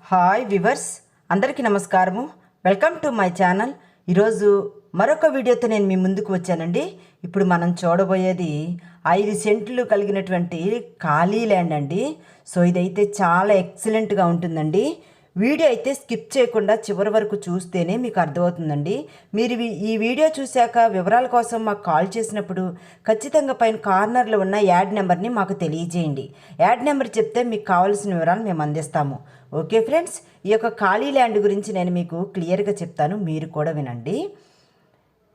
Hi viewers, అందరికీ నమస్కారము. Welcome to my channel. ఈరోజు మరొక వీడియోతో నేను మీ ముందుకు వచ్చానండి. ఇప్పుడు మనం చూడబోయేది 5 సెంట్లు కలిగినటువంటి ఖాళీ ల్యాండ్ అండి. సో ఇదైతే చాలా ఎక్సలెంట్గా ఉంటుందండి. వీడియో అయితే స్కిప్ చేయకుండా చివరి వరకు చూస్తేనే మీకు అర్థమవుతుందండి. మీరు ఈ వీడియో చూశాక వివరాల కోసం మాకు కాల్ చేసినప్పుడు ఖచ్చితంగా పైన కార్నర్లో ఉన్న యాడ్ నెంబర్ని మాకు తెలియజేయండి. యాడ్ నెంబర్ చెప్తే మీకు కావాల్సిన వివరాలు మేము అందిస్తాము. ఓకే ఫ్రెండ్స్, ఈ యొక్క ఖాళీ ల్యాండ్ గురించి నేను మీకు క్లియర్గా చెప్తాను, మీరు కూడా వినండి.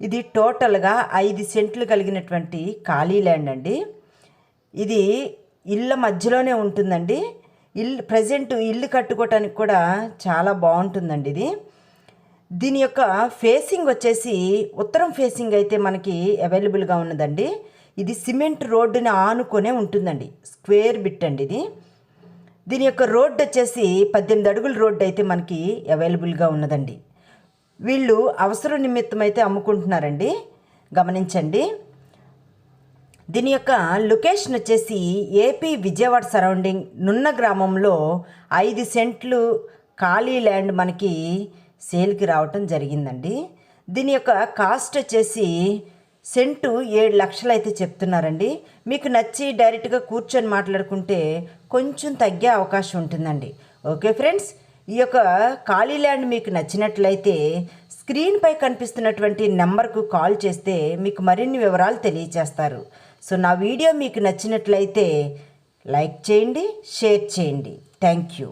ఇది టోటల్గా 5 సెంట్లు కలిగినటువంటి ఖాళీ ల్యాండ్ అండి. ఇది ఇళ్ళ మధ్యలోనే ఉంటుందండి. ప్రజెంట్ ఇల్లు కట్టుకోవటానికి కూడా చాలా బాగుంటుందండి. దీని యొక్క ఫేసింగ్ వచ్చేసి ఉత్తరం ఫేసింగ్ అయితే మనకి అవైలబుల్గా ఉన్నదండి. ఇది సిమెంట్ రోడ్డుని ఆనుకొనే ఉంటుందండి. స్క్వేర్ బిట్ అండి ఇది. దీని యొక్క రోడ్డు వచ్చేసి 18 అడుగుల రోడ్డు అయితే మనకి అవైలబుల్గా ఉన్నదండి. వీళ్ళు అవసరం నిమిత్తం అయితే అమ్ముకుంటున్నారండి, గమనించండి. దీని యొక్క లొకేషన్ వచ్చేసి ఏపీ విజయవాడ సరౌండింగ్ నున్న గ్రామంలో 5 సెంట్లు ఖాళీ ల్యాండ్ మనకి సేల్కి రావటం జరిగిందండి. దీని యొక్క కాస్ట్ వచ్చేసి సెంటు 7 లక్షలు అయితే చెప్తున్నారండి. మీకు నచ్చి డైరెక్ట్గా కూర్చొని మాట్లాడుకుంటే కొంచెం తగ్గే అవకాశం ఉంటుందండి. ఓకే ఫ్రెండ్స్, ఈ యొక్క ఖాళీ ల్యాండ్ మీకు నచ్చినట్లయితే స్క్రీన్పై కనిపిస్తున్నటువంటి నెంబర్కు కాల్ చేస్తే మీకు మరిన్ని వివరాలు తెలియజేస్తారు. సో నా వీడియో మీకు నచ్చినట్లయితే లైక్ చేయండి, షేర్ చేయండి. Thank you.